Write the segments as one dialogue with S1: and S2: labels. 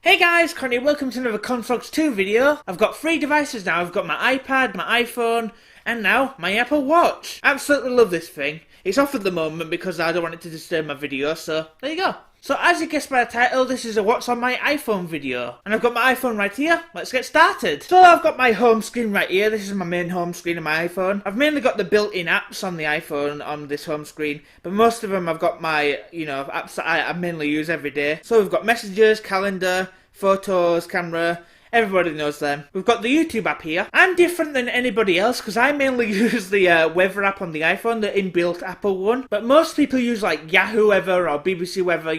S1: Hey guys, Connie, welcome to another ConSloggsTOO video. I've got 3 devices now. I've got my iPad, my iPhone, and now my Apple Watch. Absolutely love this thing. It's off at the moment because I don't want it to disturb my video, so there you go. So as you guessed by the title, this is a what's on my iPhone video. And I've got my iPhone right here. Let's get started. So I've got my home screen right here. This is my main home screen of my iPhone. I've mainly got the built-in apps on the iPhone on this home screen. But most of them I've got my, apps that I mainly use every day. So we've got messages, calendar, photos, camera. Everybody knows them. We've got the YouTube app here. I'm different than anybody else because I mainly use the weather app on the iPhone, the inbuilt Apple one. But most people use like Yahoo Weather or BBC Weather,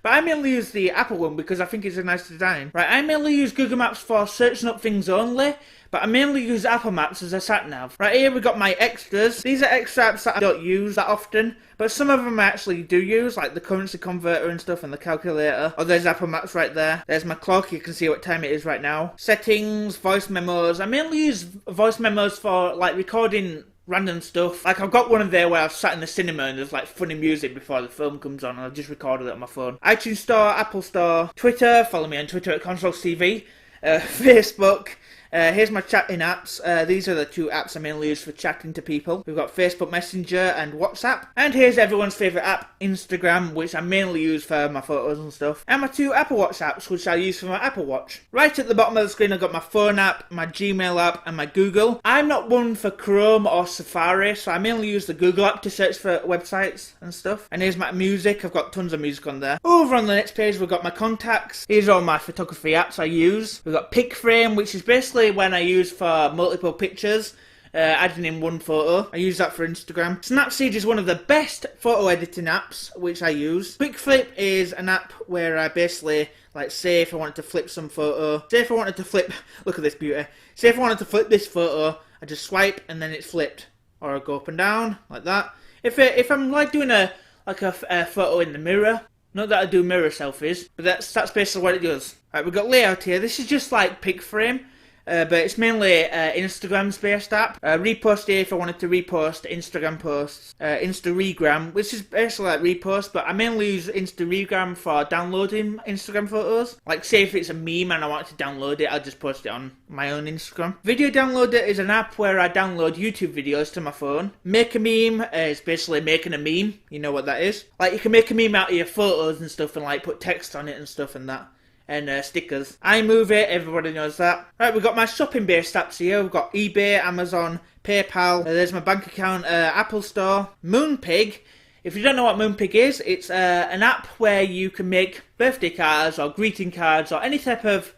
S1: But I mainly use the Apple one because I think it's a nice design. Right, I mainly use Google Maps for searching up things only. But I mainly use Apple Maps as a sat-nav. Right here we've got my extras. These are extra apps that I don't use that often. But some of them I actually do use, like the currency converter and stuff and the calculator. Oh, there's Apple Maps right there. There's my clock, you can see what time it is right now. Settings, voice memos. I mainly use voice memos for like recording random stuff. Like I've got one in there where I've sat in the cinema and there's like funny music before the film comes on and I've just recorded it on my phone. iTunes Store, Apple Store, Twitter, follow me on Twitter at ConSloggsTV, Facebook. Here's my chatting apps. These are the 2 apps I mainly use for chatting to people. We've got Facebook Messenger and WhatsApp. And here's everyone's favourite app, Instagram, which I mainly use for my photos and stuff. And my 2 Apple Watch apps, which I use for my Apple Watch. Right at the bottom of the screen I've got my phone app, my Gmail app, and my Google. I'm not one for Chrome or Safari, so I mainly use the Google app to search for websites and stuff. And here's my music. I've got tons of music on there. Over on the next page we've got my contacts. Here's all my photography apps I use. We've got PicFrame, which is basically when I use for multiple pictures, adding in one photo. I use that for Instagram. Snapseed is one of the best photo editing apps which I use. QuickFlip is an app where I basically, like, say if I wanted to flip some photo, look at this beauty, say if I wanted to flip this photo, I just swipe and then it's flipped, or I go up and down like that. If I'm like doing a photo in the mirror, not that I do mirror selfies, but that's basically what it does. Right, we've got layout here. This is just like PicFrame. But it's mainly Instagram's based app. Repost here if I wanted to repost Instagram posts. Instagram, which is basically like repost, but I mainly use Instagram for downloading Instagram photos. Like say if it's a meme and I want to download it, I'll just post it on my own Instagram. Video Downloader is an app where I download YouTube videos to my phone. Make a Meme is basically making a meme. You know what that is? Like you can make a meme out of your photos and stuff and like put text on it and stuff and that. And stickers. iMovie, everybody knows that. Right, we've got my shopping based apps here. We've got eBay, Amazon, PayPal. There's my bank account, Apple Store. Moonpig. If you don't know what Moonpig is, it's an app where you can make birthday cards or greeting cards or any type of,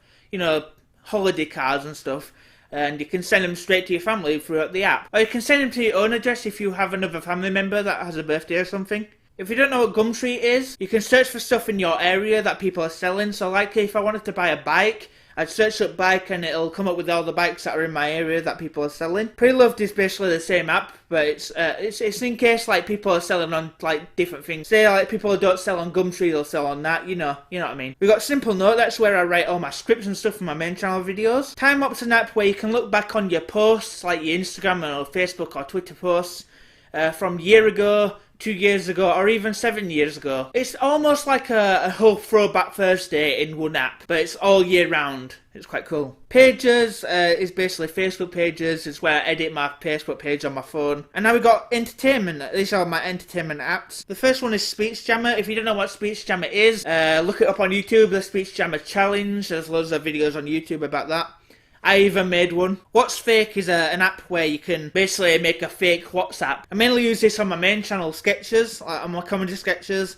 S1: holiday cards and stuff. And you can send them straight to your family throughout the app. Or you can send them to your own address if you have another family member that has a birthday or something. If you don't know what Gumtree is, you can search for stuff in your area that people are selling. So like if I wanted to buy a bike, I'd search up bike and it'll come up with all the bikes that are in my area that people are selling. Preloved is basically the same app, but it's in case like people are selling on like different things. Say like people who don't sell on Gumtree, they'll sell on that, you know what I mean. We've got Simple Note, that's where I write all my scripts and stuff for my main channel videos. Time Op's an app where you can look back on your posts, like your Instagram or Facebook or Twitter posts from a year ago, 2 years ago, or even 7 years ago. It's almost like a whole throwback Thursday in one app, but it's all year round. It's quite cool. Pages is basically Facebook pages. It's where I edit my Facebook page on my phone. And now we've got entertainment. These are my entertainment apps. The first one is Speech Jammer. If you don't know what Speech Jammer is, look it up on YouTube, the Speech Jammer Challenge. There's loads of videos on YouTube about that. I even made one. What's Fake is an app where you can basically make a fake WhatsApp. I mainly use this on my main channel, Sketches, on my comedy sketches,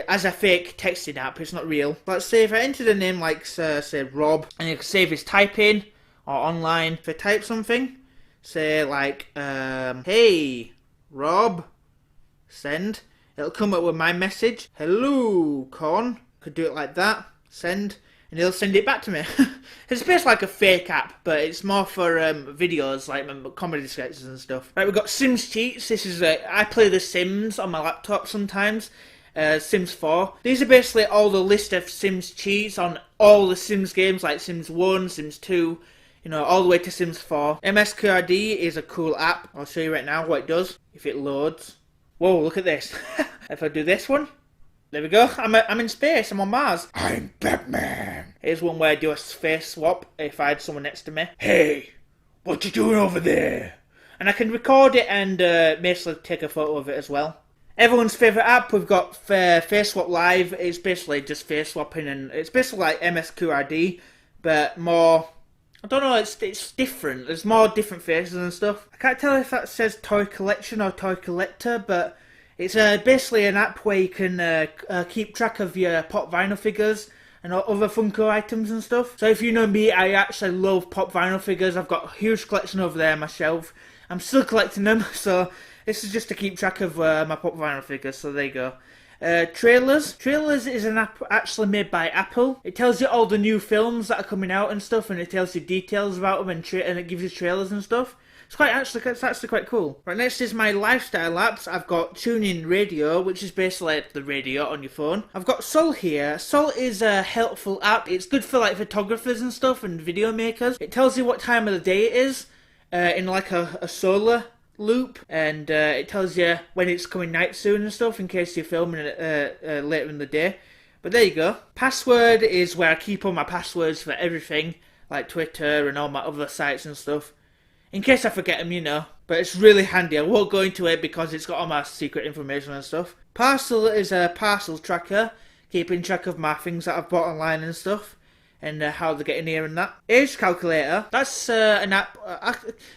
S1: as a fake texting app. It's not real. Let's say if I entered a name like, say, Rob, and you can save his type in, or online. If I type something, say like, hey, Rob, send. It'll come up with my message. Hello, Con. Could do it like that. Send. And he'll send it back to me. It's basically like a fake app, but it's more for videos, like comedy sketches and stuff. Right, we've got Sims Cheats. This is I play The Sims on my laptop sometimes. Sims 4. These are basically all the list of Sims cheats on all the Sims games, like Sims 1, Sims 2, all the way to Sims 4. MSQRD is a cool app. I'll show you right now what it does, if it loads. Whoa, look at this. If I do this one, there we go. I'm in space. I'm on Mars. I'm Batman. Here's one where I do a face swap if I had someone next to me. Hey, what you doing over there? And I can record it and basically take a photo of it as well. Everyone's favourite app, we've got Face Swap Live. It's basically just face swapping, and it's basically like MSQRD, but more... I don't know, it's different. There's more different faces and stuff. I can't tell if that says Toy Collection or Toy Collector, but it's basically an app where you can keep track of your pop vinyl figures and other Funko items and stuff. So if you know me, I actually love pop vinyl figures. I've got a huge collection over there on my shelf. I'm still collecting them, so this is just to keep track of my pop vinyl figures, so there you go. Trailers. Trailers is an app actually made by Apple. It tells you all the new films that are coming out and stuff, and it tells you details about them, and it gives you trailers and stuff. It's actually quite cool. Right, next is my lifestyle apps. I've got TuneIn Radio, which is basically like the radio on your phone. I've got Sol here. Sol is a helpful app. It's good for like photographers and stuff and video makers. It tells you what time of the day it is in like a solar loop, and it tells you when it's coming night soon and stuff in case you're filming it later in the day. But there you go. Password is where I keep all my passwords for everything, like Twitter and all my other sites and stuff, in case I forget them, you know. But it's really handy. I won't go into it because it's got all my secret information and stuff. Parcel is a parcel tracker, keeping track of my things that I've bought online and stuff, and how they're getting here and that. Age Calculator, that's an app,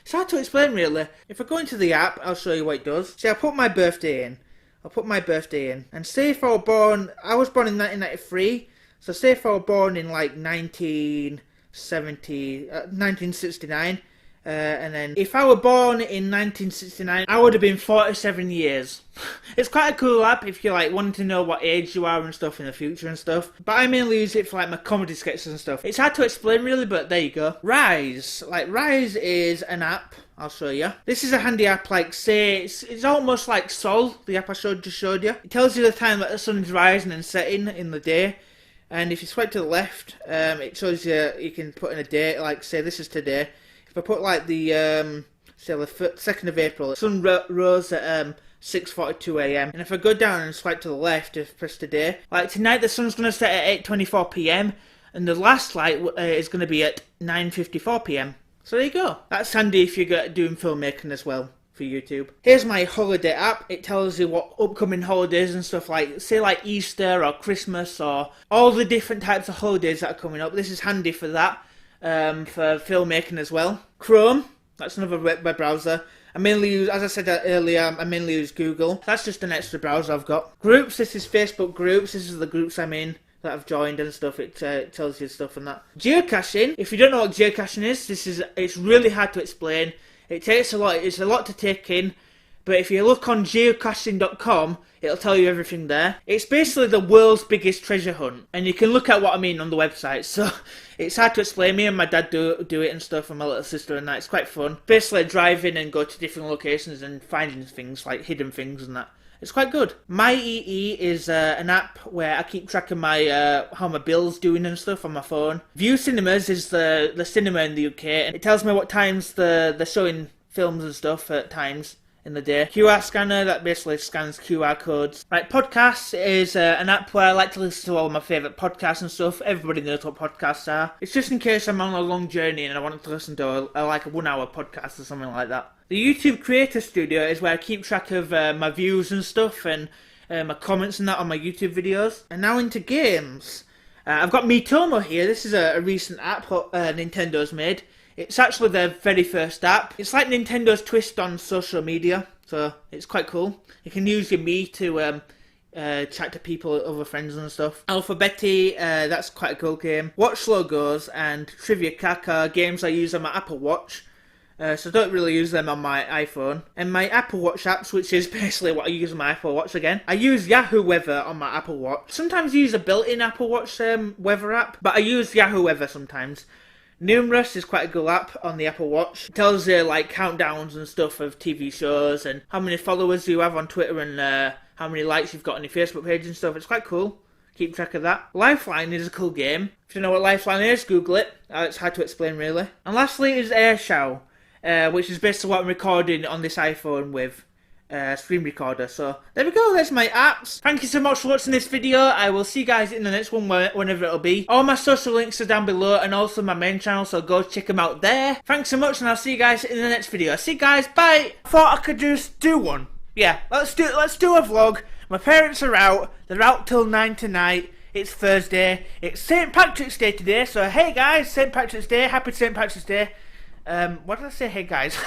S1: it's hard to explain really. If I go into the app, I'll show you what it does. See, I put my birthday in, and say if I was born in 1993, so say if I was born in like 1969, and then if I were born in 1969, I would have been 47 years. It's quite a cool app if you're like wanting to know what age you are and stuff in the future and stuff. But I mainly use it for like my comedy sketches and stuff. It's hard to explain really, but there you go. Rise. Like Rise is an app. I'll show you. This is a handy app, like say, it's almost like Sol, the app I just showed you. It tells you the time that the sun is rising and setting in the day. And if you swipe to the left, it shows you can put in a date, like say this is today. If I put like the, say the 2nd of April, the sun rose at 6:42 AM. And if I go down and swipe to the left, if press today, like tonight the sun's going to set at 8:24 PM, and the last light is going to be at 9:54 PM. So there you go. That's handy if you're doing filmmaking as well for YouTube. Here's my holiday app. It tells you what upcoming holidays and stuff, like say like Easter or Christmas or all the different types of holidays that are coming up. This is handy for that. For filmmaking as well. Chrome, that's another web browser. I mainly use, as I said earlier, I mainly use Google. That's just an extra browser I've got. Groups, this is Facebook groups. This is the groups I'm in that I've joined and stuff. It tells you stuff and that. Geocaching, if you don't know what geocaching is, it's really hard to explain. It takes a lot, it's a lot to take in. But if you look on geocaching.com, it'll tell you everything there. It's basically the world's biggest treasure hunt. And you can look at what I mean on the website. So it's hard to explain. Me and my dad do it and stuff, and my little sister and that. It's quite fun. Basically driving and go to different locations and finding things, like hidden things and that. It's quite good. My EE is an app where I keep track of my how my bill's doing and stuff on my phone. View Cinemas is the cinema in the UK, and it tells me what times they're showing films and stuff at times in the day. QR scanner, that basically scans QR codes. Right, podcasts is an app where I like to listen to all my favourite podcasts and stuff. Everybody knows what podcasts are. It's just in case I'm on a long journey and I want to listen to like a 1 hour podcast or something like that. The YouTube Creator Studio is where I keep track of my views and stuff, and my comments and that on my YouTube videos. And now into games. I've got Miitomo here. This is a recent app Nintendo's made. It's actually their very first app. It's like Nintendo's twist on social media, so it's quite cool. You can use your Me to chat to people, other friends and stuff. Alphabeti, that's quite a cool game. Watch Logos and Trivia Kaka, games I use on my Apple Watch. So I don't really use them on my iPhone. And my Apple Watch apps, which is basically what I use on my Apple Watch again. I use Yahoo Weather on my Apple Watch. Sometimes I use a built-in Apple Watch weather app, but I use Yahoo Weather sometimes. Numerous is quite a good app on the Apple Watch. It tells you like countdowns and stuff of TV shows and how many followers you have on Twitter and how many likes you've got on your Facebook page and stuff. It's quite cool. Keep track of that. Lifeline is a cool game. If you don't know what Lifeline is, Google it. It's hard to explain really. And lastly is AirShow, which is basically what I'm recording on this iPhone with. screen recorder. So there we go, there's my apps. Thank you so much for watching this video. I will see you guys in the next one, whenever it'll be. All my social links are down below, and also my main channel, so go check them out there. Thanks so much, and I'll see you guys in the next video. See you guys, bye. I thought I could just do one. Yeah, let's do a vlog. My parents are out. They're out till 9 tonight. It's Thursday. It's St. Patrick's Day today. So hey guys, St. Patrick's Day. Happy St. Patrick's Day. What did I say? Hey guys.